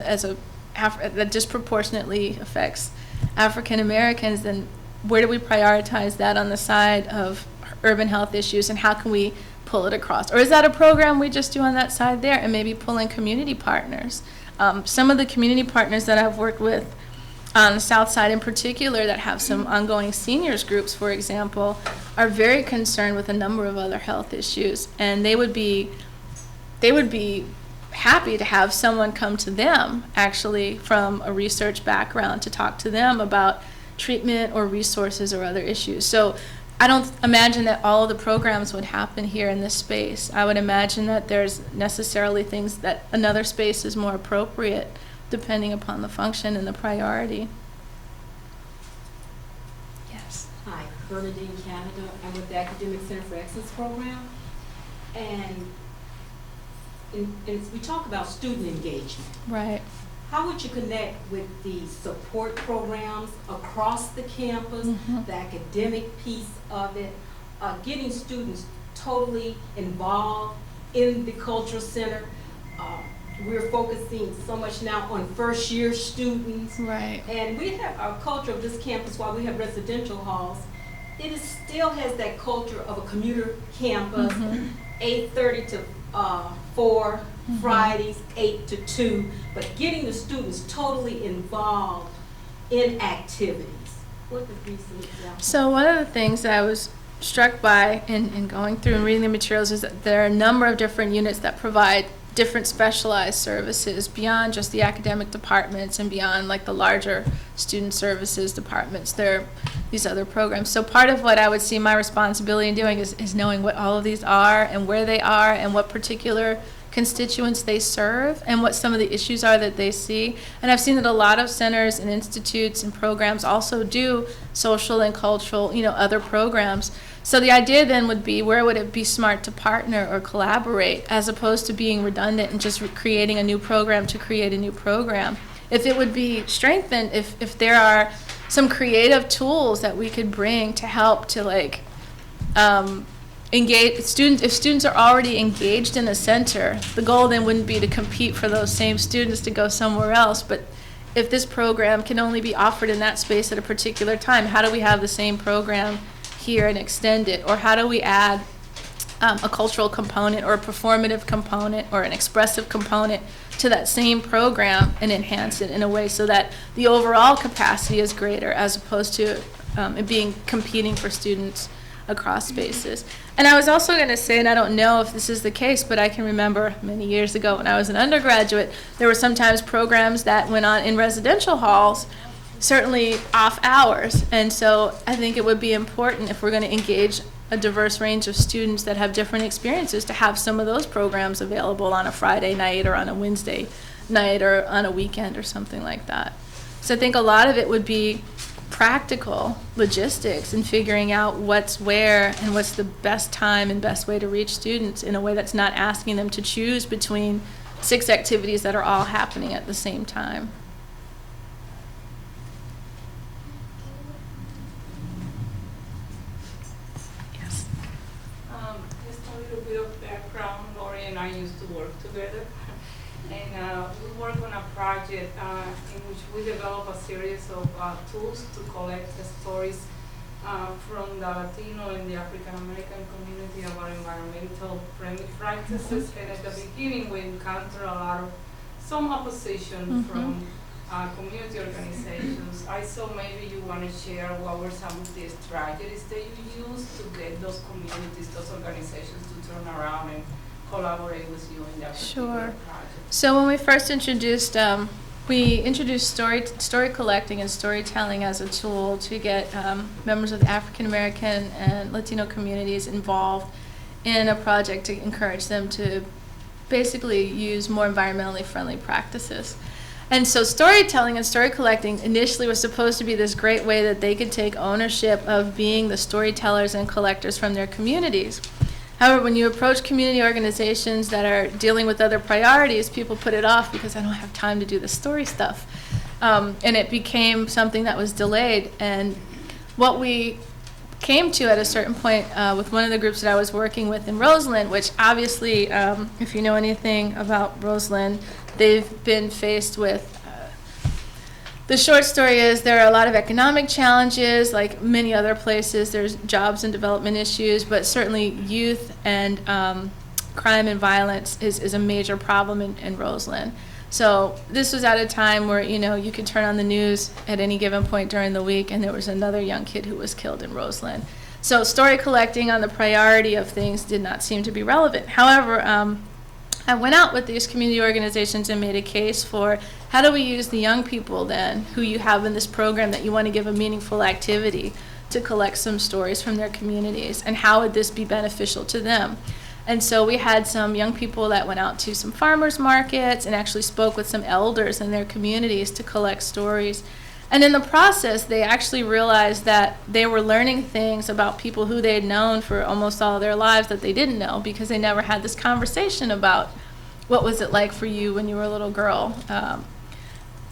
as that disproportionately affects African Americans, then where do we prioritize that on the side of urban health issues, and how can we pull it across? Or is that a program we just do on that side there, and maybe pull in community partners? Some of the community partners that I've worked with on the South Side in particular that have some ongoing seniors groups, for example, are very concerned with a number of other health issues, and they would be happy to have someone come to them actually from a research background to talk to them about treatment or resources or other issues. So I don't imagine that all of the programs would happen here in this space. I would imagine that there's necessarily things that another space is more appropriate depending upon the function and the priority. Yes. Hi, Bernadine Canada. I'm with the Academic Center for Excellence program. And we talk about student engagement. Right. How would you connect with the support programs across the campus, the academic piece of it, getting students totally involved in the cultural center? We're focusing so much now on first-year students. Right. And we have our culture of this campus, while we have residential halls, still has that culture of a commuter campus, 8:30 to 4, Fridays 8 to 2, but getting the students totally involved in activities. What would be some examples? So one of the things that I was struck by in going through and reading the materials is that there are a number of different units that provide different specialized services beyond just the academic departments and beyond like the larger student services departments. There are these other programs. So part of what I would see my responsibility in doing is knowing what all of these are and where they are and what particular constituents they serve and what some of the issues are that they see. And I've seen that a lot of centers and institutes and programs also do social and cultural, other programs. So the idea then would be, where would it be smart to partner or collaborate as opposed to being redundant and just creating a new program to create a new program? If it would be strengthened, if there are some creative tools that we could bring to help to engage students. If students are already engaged in a center, the goal then wouldn't be to compete for those same students to go somewhere else, but if this program can only be offered in that space at a particular time, how do we have the same program here and extend it? Or how do we add a cultural component or a performative component or an expressive component to that same program and enhance it in a way so that the overall capacity is greater as opposed to it being competing for students across spaces. And I was also going to say, and I don't know if this is the case, but I can remember many years ago when I was an undergraduate, there were sometimes programs that went on in residential halls, certainly off hours. And so I think it would be important, if we're going to engage a diverse range of students that have different experiences, to have some of those programs available on a Friday night or on a Wednesday night or on a weekend or something like that. So I think a lot of it would be practical logistics and figuring out what's where and what's the best time and best way to reach students in a way that's not asking them to choose between 6 activities that are all happening at the same time. Yes. Just a little bit of background. Lori and I used to work together. And we work on a project in which we develop a series of tools to collect the stories from the Latino and the African American community about environmental friendly practices. And at the beginning, we encountered some opposition from community organizations. I saw maybe you want to share what were some of the strategies that you used to get those communities, those organizations to turn around and collaborate with you in that particular project. So when we first introduced, story collecting and storytelling as a tool to get members of the African American and Latino communities involved in a project to encourage them to basically use more environmentally friendly practices. And so storytelling and story collecting initially was supposed to be this great way that they could take ownership of being the storytellers and collectors from their communities. However, when you approach community organizations that are dealing with other priorities, people put it off because I don't have time to do the story stuff. And it became something that was delayed. And what we came to at a certain point with one of the groups that I was working with in Roseland, which obviously, if you know anything about Roseland, they've been faced with the short story is there are a lot of economic challenges, like many other places. There's jobs and development issues, but certainly youth and crime and violence is a major problem in Roseland. So this was at a time where, you know, you could turn on the news at any given point during the week and there was another young kid who was killed in Roseland. So story collecting on the priority of things did not seem to be relevant. However, I went out with these community organizations and made a case for how do we use the young people then who you have in this program that you want to give a meaningful activity to collect some stories from their communities, and how would this be beneficial to them? And so we had some young people that went out to some farmers markets and actually spoke with some elders in their communities to collect stories. And in the process, they actually realized that they were learning things about people who they had known for almost all their lives that they didn't know, because they never had this conversation about what was it like for you when you were a little girl.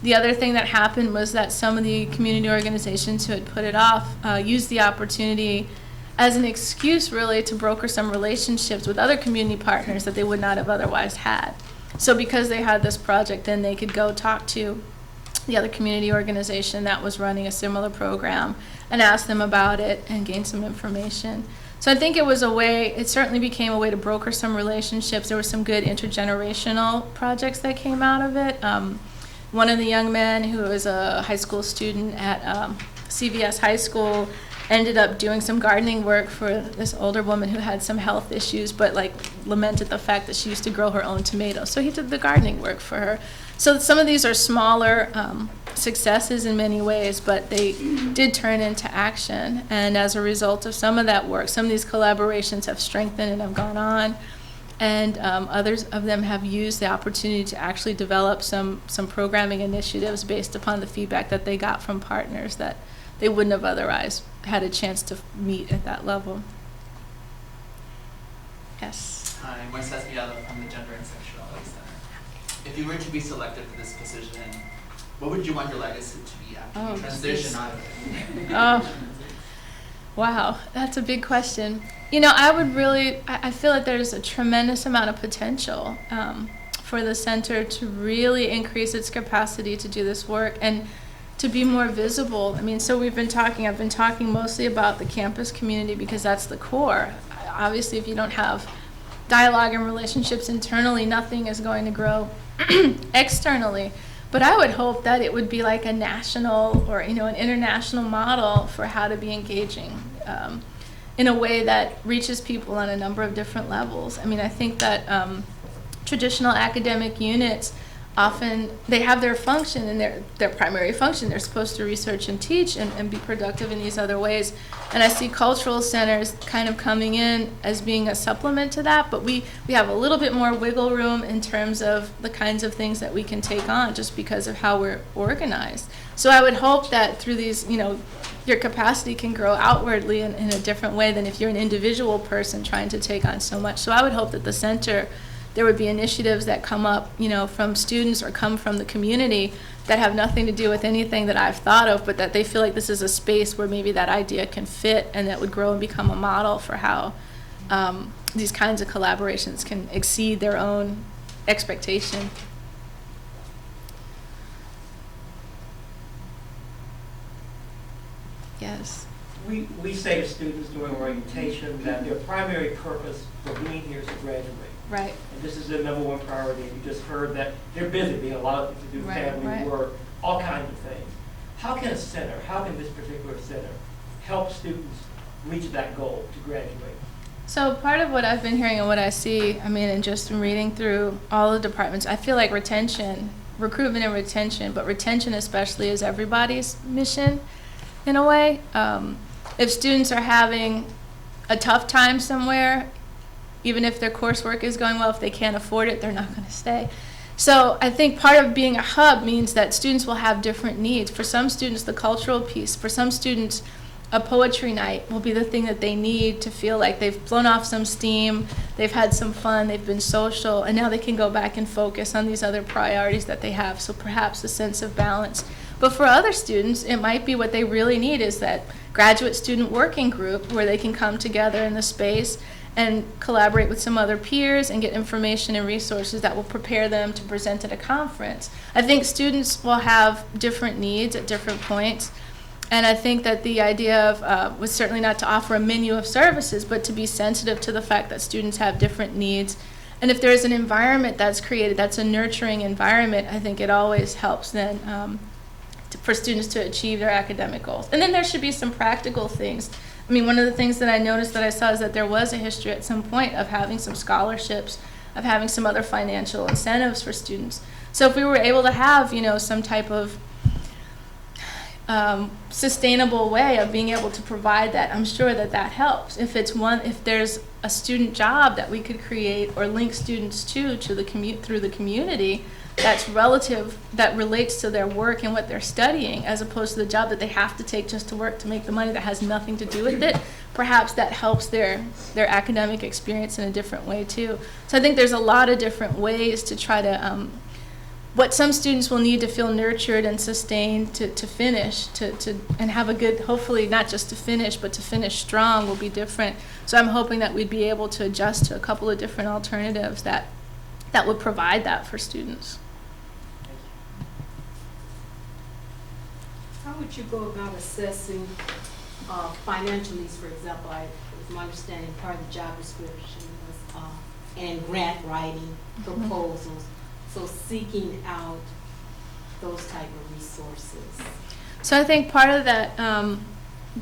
The other thing that happened was that some of the community organizations who had put it off used the opportunity as an excuse really to broker some relationships with other community partners that they would not have otherwise had. So because they had this project, then they could go talk to the other community organization that was running a similar program and ask them about it and gain some information. So I think it was a way, it certainly became a way to broker some relationships. There were some good intergenerational projects that came out of it. One of the young men who was a high school student at CVS High School ended up doing some gardening work for this older woman who had some health issues, but like lamented the fact that she used to grow her own tomatoes. So he did the gardening work for her. So some of these are smaller successes in many ways, but they did turn into action. And as a result of some of that work, some of these collaborations have strengthened and have gone on. And others of them have used the opportunity to actually develop some programming initiatives based upon the feedback that they got from partners that they wouldn't have otherwise had a chance to meet at that level. Yes? Hi, I'm Moises Villalba from the Gender and Sexuality Center. If you were to be selected for this position, what would you want your legacy to be after you transition out of it? Oh, wow, that's a big question. You know, I feel like there's a tremendous amount of potential for the center to really increase its capacity to do this work and to be more visible. I mean, so I've been talking mostly about the campus community because that's the core. Obviously, if you don't have dialogue and relationships internally, nothing is going to grow externally. But I would hope that it would be like a national or, you know, an international model for how to be engaging in a way that reaches people on a number of different levels. I mean, I think that traditional academic units often, they have their function and their primary function. They're supposed to research and teach and be productive in these other ways. And I see cultural centers kind of coming in as being a supplement to that, but we have a little bit more wiggle room in terms of the kinds of things that we can take on just because of how we're organized. So I would hope that through these, you know, your capacity can grow outwardly in a different way than if you're an individual person trying to take on so much. So I would hope that the center, there would be initiatives that come up, you know, from students or come from the community that have nothing to do with anything that I've thought of, but that they feel like this is a space where maybe that idea can fit and that would grow and become a model for how these kinds of collaborations can exceed their own expectation. Yes. We say to students during orientation that their primary purpose for being here is to graduate. Right. And this is their number one priority. You just heard that they're busy, they have a lot to do, family, work, all kinds of things. How can this particular center help students reach that goal to graduate? So part of what I've been hearing and what I see, I mean, and just from reading through all the departments, I feel like recruitment and retention, but retention especially is everybody's mission in a way. If students are having a tough time somewhere, even if their coursework is going well, if they can't afford it, they're not going to stay. So I think part of being a hub means that students will have different needs. For some students, the cultural piece. For some students, a poetry night will be the thing that they need to feel like they've blown off some steam, they've had some fun, they've been social, and now they can go back and focus on these other priorities that they have. So perhaps a sense of balance But for other students, it might be what they really need is that graduate student working group where they can come together in the space and collaborate with some other peers and get information and resources that will prepare them to present at a conference. I think students will have different needs at different points. And I think that the idea of was certainly not to offer a menu of services, but to be sensitive to the fact that students have different needs. And if there's an environment that's created, that's a nurturing environment, I think it always helps then for students to achieve their academic goals. And then there should be some practical things. I mean, one of the things that I noticed that I saw is that there was a history at some point of having some scholarships, of having some other financial incentives for students. So if we were able to have, you know, some type of sustainable way of being able to provide that, I'm sure that that helps. If there's a student job that we could create or link students to the through the community that's that relates to their work and what they're studying, as opposed to the job that they have to take just to work to make the money that has nothing to do with it, perhaps that helps their academic experience in a different way too. So I think there's a lot of different ways to try to what some students will need to feel nurtured and sustained to finish, and have a good, hopefully not just to finish, but to finish strong will be different. So I'm hoping that we'd be able to adjust to a couple of different alternatives that would provide that for students. How would you go about assessing financial needs, for example? It was my understanding part of the job description was and grant writing proposals. So seeking out those type of resources. So I think part of that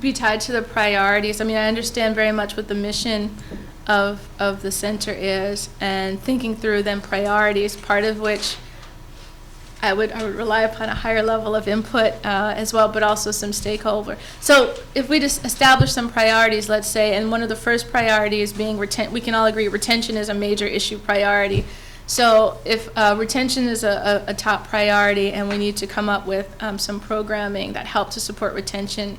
be tied to the priorities. I mean, I understand very much what the mission of the center is, and thinking through then priorities, part of which I would rely upon a higher level of input as well, but also some stakeholder. So if we just establish some priorities, let's say, and one of the first priorities being we can all agree retention is a major issue priority. So if retention is a top priority and we need to come up with some programming that help to support retention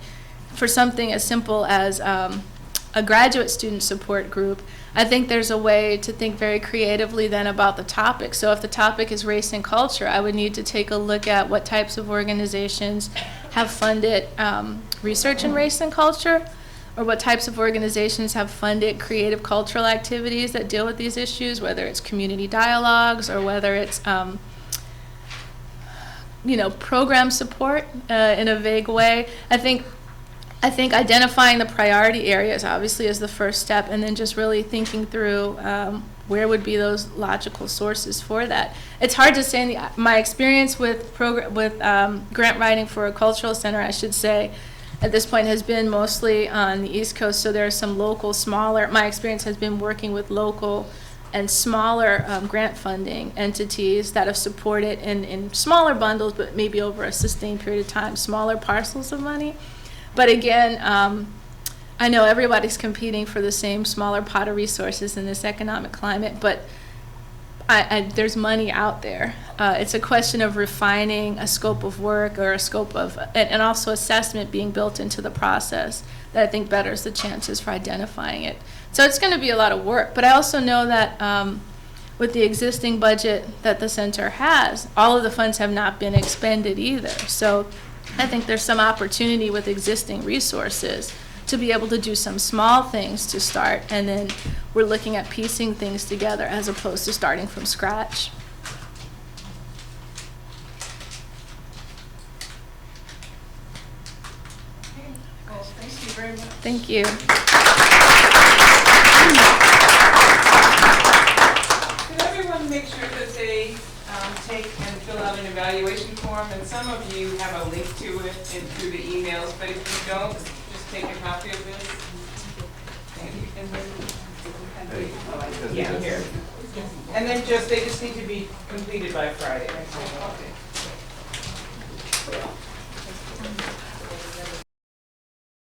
for something as simple as a graduate student support group, I think there's a way to think very creatively then about the topic. So if the topic is race and culture, I would need to take a look at what types of organizations have funded research in race and culture, or what types of organizations have funded creative cultural activities that deal with these issues, whether it's community dialogues or whether it's program support in a vague way. I think identifying the priority areas obviously is the first step, and then just really thinking through where would be those logical sources for that. It's hard to say. My experience with grant writing for a cultural center, I should say, at this point has been mostly on the East Coast, so there are some local, smaller, my experience has been working with local and smaller grant funding entities that have supported in smaller bundles, but maybe over a sustained period of time, smaller parcels of money. But again, I know everybody's competing for the same smaller pot of resources in this economic climate, but there's money out there. It's a question of refining a scope of work or a scope of, and also assessment being built into the process that I think betters the chances for identifying it. So it's going to be a lot of work, but I also know that with the existing budget that the center has, all of the funds have not been expended either. So I think there's some opportunity with existing resources to be able to do some small things to start, and then we're looking at piecing things together as opposed to starting from scratch. Okay. Well, thank you very much. Thank you. Could everyone make sure that they take and fill out an evaluation form? And some of you have a link to it through the emails, but if you don't, just take a copy of this. And then, yeah, here. And then they just need to be completed by Friday. Okay.